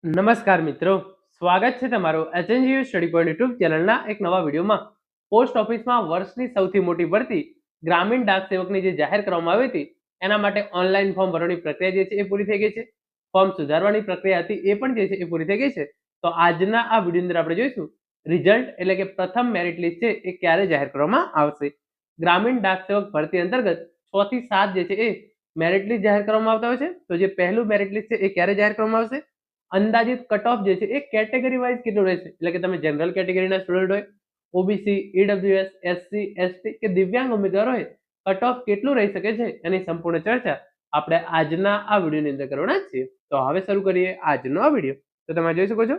નમસ્કાર મિત્રો, સ્વાગત છે તમારું એચએનજીયુ સ્ટડી પોઈન્ટ યુટ્યુબ ચેનલના એક નવા વિડીયોમાં. પોસ્ટ ઓફિસમાં વર્ષની સૌથી મોટી ભરતી ગ્રામીણ ડાક સેવકની જે જાહેર કરવામાં આવી હતી એના માટે ઓનલાઈન ફોર્મ ભરવાની પ્રક્રિયા જે છે એ પૂરી થઈ ગઈ છે. ફોર્મ સુધારવાની પ્રક્રિયા હતી એ પણ જે છે એ પૂરી થઈ ગઈ છે. તો આજના આ વિડીયો અંદર આપણે જોઈશું રિઝલ્ટ એટલે કે પ્રથમ મેરિટ લિસ્ટ છે એ ક્યારે જાહેર કરવામાં આવશે. ગ્રામીણ ડાક સેવક ભરતી અંતર્ગત 6 થી 7 જે છે એ મેરિટ લિસ્ટ જાહેર કરવામાં આવતા હોય છે. તો જે પહેલું મેરિટ લિસ્ટ છે એ ક્યારે જાહેર કરવામાં આવશે, અંદાજિત કટ ઓફ જે છે એ કેટેગરી વાઇઝ કેટલું રહેશે, એટલે કે તમે જનરલ કેટેગરીના સ્ટુડન્ટ હોય, ઓબીસી, ઈડબ્લ્યુએસ, એસસી, એસટી કે દિવ્યાંગ ઉમેદવાર હોય, કટ ઓફ કેટલું રહી શકે છે એની સંપૂર્ણ ચર્ચા આપણે આજના આ વિડીયોની અંદર કરવાના છીએ. તો હવે શરૂ કરીએ આજનો આ વિડીયો. તો તમે જોઈ શકો છો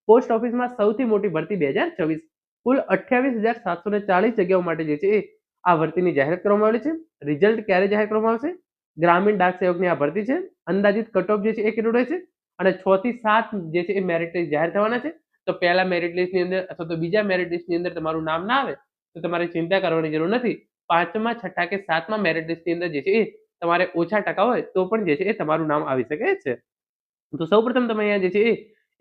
પોસ્ટ ઓફિસમાં સૌથી મોટી ભરતી 2024 કુલ 28,740 જગ્યાઓ માટે જે છે એ આ ભરતીની જાહેરાત કરવામાં આવેલી છે. રિઝલ્ટ ક્યારે જાહેર કરવામાં આવશે, ગ્રામીણ ડાક સેવકની આ ભરતી છે, અંદાજિત કટ ઓફ જે છે એ કેટલું રહેશે અને 6 થી 7 જે છે એ મેરિટ લિસ્ટ જાહેર થવાના છે. તો પહેલા મેરિટ લિસ્ટની અંદર અથવા તો બીજા મેરિટ લિસ્ટની અંદર તમારું નામ ના આવે તો તમારે ચિંતા કરવાની જરૂર નથી. પાંચમા, છઠ્ઠા કે સાતમા મેરિટ લિસ્ટની અંદર જે છે એ તમારે ઓછા ટકા હોય તો પણ જે છે એ તમારું નામ આવી શકે છે. તો સૌપ્રથમ તમે અહીંયા જે છે એ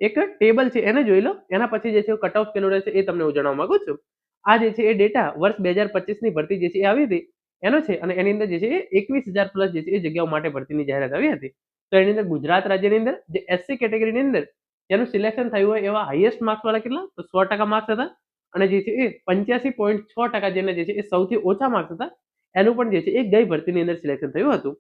એક ટેબલ છે એને જોઈ લો. એના પછી જે છે કટ ઓફ કેટલું રહેશે એ તમને હું જણાવવા માંગુ છું. આ જે છે એ ડેટા વર્ષ 2025 ની ભરતી જે છે એ આવી હતી એનો છે અને એની અંદર જે છે એ 21,000 પ્લસ જે છે એ જગ્યાઓ માટે ભરતીની જાહેરાત આવી હતી. તો એની અંદર ગુજરાત રાજ્યની અંદર જે એસસી કેટેગરીની અંદર જેનું સિલેક્શન થયું હોય એવા હાઈએસ્ટ માર્ક્સ વાળા કેટલા, તો 100% માર્ક્સ હતા અને જે છે એ 85.6% જેને જે છે એ સૌથી ઓછા માર્ક્સ હતા એનું પણ જે છે એ ગઈ ભરતીની અંદર સિલેક્શન થયું હતું.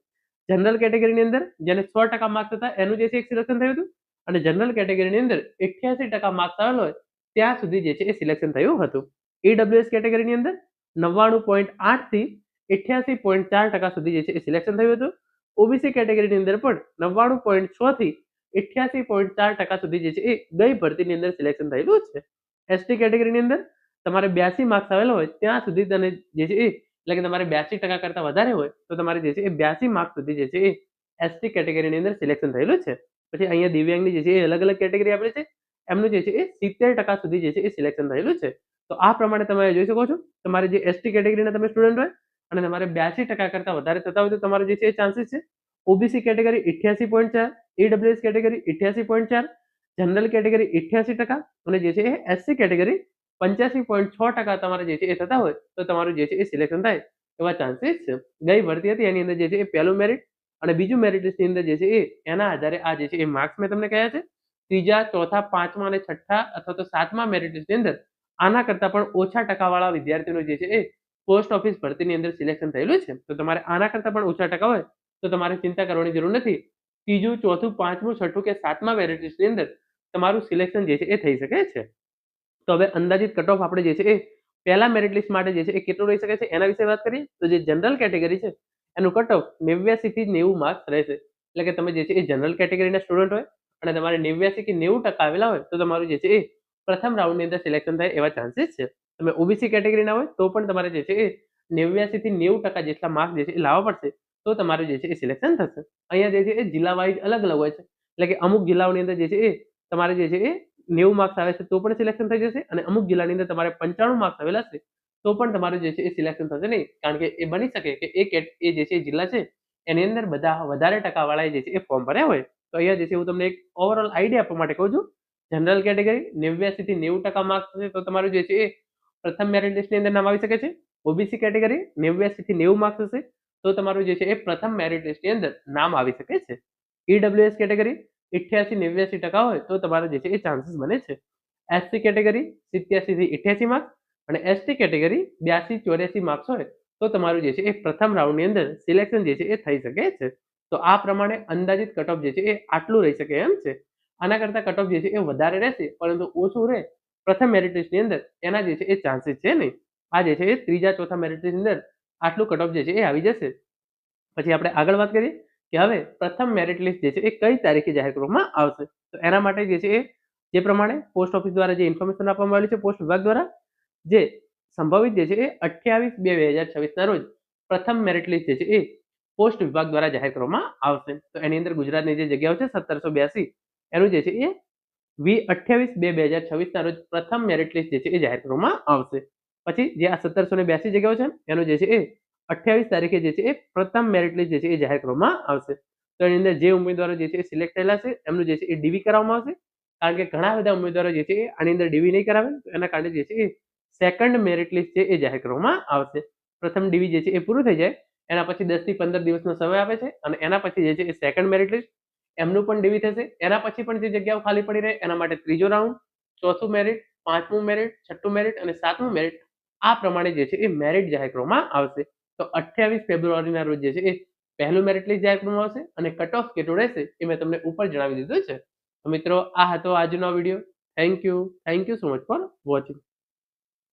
જનરલ કેટેગરીની અંદર જેને 100% માર્ક્સ હતા એનું જે છે એક સિલેક્શન થયું હતું અને જનરલ કેટેગરીની અંદર 88% માર્ક્સ આવેલ હોય ત્યાં સુધી જે છે એ સિલેક્શન થયું હતું. ઈડબ્લ્યુએસ કેટેગરીની અંદર 99.8 થી 88.4% સુધી જે છે એ સિલેક્શન થયું હતું. ઓબીસી કેટેગરીની અંદર પણ 99.6 થી 88.4% સુધી જે છે એ ગઈ ભરતીની અંદર સિલેક્શન થયેલું છે. એસટી કેટેગરીની અંદર તમારે 82 માર્ક્સ આવેલા હોય ત્યાં સુધી તને જે છે એ એટલે કે તમારે 82% કરતા વધારે હોય તો તમારે જે છે એ 82 માર્ક્સ સુધી જે છે એ એસટી કેટેગરીની અંદર સિલેક્શન થયેલું છે. પછી અહીંયા દિવ્યાંગની જે છે એ અલગ અલગ કેટેગરી આપેલી છે, એમનું જે છે એ 70% સુધી જે છે એ સિલેક્શન થયેલું છે. તો આ પ્રમાણે તમે જોઈ શકો છો તમારે જે એસટી કેટેગરીના તમે સ્ટુડન્ટ હોય અને તમારે 82% કરતા વધારે થતા હોય તો તમારો જે છે એ ચાન્સીસ છે. OBC category 88.4, EWS category 88.4, general category 88% અને જે છે એ એસસી કેટેગરી 85.6% તમારે જે છે એ થતા હોય તો તમારું જે છે એ સિલેક્શન થાય એવા ચાન્સીસ છે. ગઈ ભરતી હતી એની અંદર જે છે એ પહેલું મેરિટ અને બીજું મેરિટ લિસ્ટની અંદર જે છે એ એના આધારે આ જે છે એ માર્ક્સ મેં તમને કહ્યા છે. ત્રીજા, ચોથા, પાંચમા અને છઠ્ઠા અથવા તો સાતમા મેરિટ લિસ્ટની અંદર આના કરતા પણ ઓછા ટકાવાળા વિદ્યાર્થીઓનું જે છે એ પોસ્ટ ઓફિસ ભરતીની અંદર સિલેક્શન થયેલું છે. તો તમારે આના કરતા પણ ઓછા ટકા હોય તો તમારે ચિંતા કરવાની જરૂર નથી. ત્રીજું, ચોથું, પાંચમું, છઠ્ઠું કે સાતમા મેરિટ લિસ્ટની અંદર તમારું સિલેક્શન જે છે એ થઈ શકે છે. તો હવે અંદાજિત કટ ઓફ આપણે જે છે એ પહેલા મેરિટ લિસ્ટ માટે જે છે એ કેટલું રહી શકે છે એના વિશે વાત કરીએ તો જે જનરલ કેટેગરી છે એનું કટ ઓફ 89 થી 90 માર્ક્સ રહેશે. એટલે કે તમે જે છે એ જનરલ કેટેગરીના સ્ટુડન્ટ હોય અને તમારે 89 કે 90% આવેલા હોય તો તમારું જે છે એ પ્રથમ રાઉન્ડની અંદર સિલેક્શન થાય એવા ચાન્સીસ છે. તમે ઓબીસી કેટેગરીના હોય તો પણ તમારે જે છે એ 89 થી 90% જેટલા માર્ક્સ જે છે એ લાવવા પડશે તો તમારું જે છે એ સિલેક્શન થશે. અહીંયા જે છે એ જિલ્લા વાઇઝ અલગ અલગ હોય છે. એટલે કે અમુક જિલ્લાઓની અંદર જે છે એ તમારે જે છે એ 90 માર્ક્સ આવે છે તો પણ સિલેક્શન થઈ જશે અને અમુક જિલ્લાની અંદર તમારે 95 માર્ક્સ આવેલા છે તો પણ તમારું જે છે એ સિલેક્શન થશે નહીં. કારણ કે એ બની શકે કે એ જે છે જિલ્લા છે એની અંદર બધા વધારે ટકાવાળાએ જે છે એ ફોર્મ ભર્યા હોય. તો અહીંયા જે છે હું તમને એક ઓવરઓલ આઈડિયા આપવા માટે કહું છું. જનરલ કેટેગરી 89 થી 90% માર્ક્સ હશે તો તમારું જે છે એ પ્રથમ મેરિટ લિસ્ટની અંદર નામ આવી શકે છે. ઓબીસી કેટેગરી 89 થી 90 માર્ક્સ હશે તો તમારું જે છે એ પ્રથમ મેરિટ લિસ્ટની અંદર નામ આવી શકે છે. ઈડબ્લ્યુએસ કેટેગરી 88-89% હોય તો તમારો જે છે એ ચાન્સીસ બને છે. એસસી કેટેગરી 87 થી 88 માર્ક્સ અને એસટી કેટેગરી 82-84 માર્ક્સ હોય તો તમારું જે છે એ પ્રથમ રાઉન્ડની અંદર સિલેક્શન જે છે એ થઈ શકે છે. તો આ પ્રમાણે અંદાજિત કટ ઓફ જે છે એ આટલું રહી શકે એમ છે. આના કરતા કટ ઓફ જે છે એ વધારે રહેશે પરંતુ ઓછું રહે પ્રથમ મેરિટ લિસ્ટની અંદર એના જે છે એ ચાન્સીસ છે નહીં. આ જે છે એ ત્રીજા, ચોથા મેરિટ લિસ્ટની અંદર આટલું કટ ઓફ જે છે એ આવી જશે. પછી આપણે આગળ વાત કરીએ કે હવે પ્રથમ મેરિટ લિસ્ટ જે છે એ કઈ તારીખે જાહેર કરવામાં આવશે. તો એના માટે જે છે એ જે પ્રમાણે પોસ્ટ ઓફિસ દ્વારા જે ઇન્ફોર્મેશન આપવામાં આવેલી છે પોસ્ટ વિભાગ દ્વારા જે સંભવિત જે છે એ 28/2/2026 ના રોજ પ્રથમ મેરિટ લિસ્ટ જે છે એ પોસ્ટ વિભાગ દ્વારા જાહેર કરવામાં આવશે. તો એની અંદર ગુજરાતની જે જગ્યાઓ છે 1782 એનું જે છે એ 28/2/2026 ના રોજ પ્રથમ મેરિટ લિસ્ટ જે છે એ જાહેર કરવામાં આવશે. પછી જે આ 1782 જગ્યાઓ છે એનું જે છે એ 28 તારીખે જે છે એ પ્રથમ મેરિટ લિસ્ટ જે છે એ જાહેર કરવામાં આવશે. તો એની અંદર જે ઉમેદવારો જે છે એ સિલેક્ટ થયેલા છે એમનું જે છે એ ડીવી કરાવવામાં આવશે કારણ કે ઘણા બધા ઉમેદવારો જે છે એ આની અંદર ડીવી નહીં કરાવે, તો એના કારણે જે છે એ સેકન્ડ મેરિટ લિસ્ટ છે એ જાહેર કરવામાં આવશે. પ્રથમ ડીવી જે છે એ પૂરું થઈ જાય એના પછી 10 થી 15 દિવસનો સમય આપે છે અને એના પછી જે છે એ સેકન્ડ મેરિટ લિસ્ટ એમનું પણ ડીવી થશે. એના પછી પણ જે જગ્યાઓ ખાલી પડી રહે એના માટે ત્રીજો રાઉન્ડ, ચોથું મેરિટ, પાંચમું મેરિટ, છઠ્ઠું મેરિટ અને સાતમું મેરિટ, આ પ્રમાણે જે છે એ મેરિટ જાહેર કરવામાં આવશે. તો 28 ફેબ્રુઆરીના રોજ જે છે એ પહેલું મેરિટ લિસ્ટ જાહેર કરવામાં આવશે અને કટ ઓફ કેટલું રહેશે એ મેં તમને ઉપર જણાવી દીધું છે. તો મિત્રો, આ હતો આજનો video. Thank you so much for watching.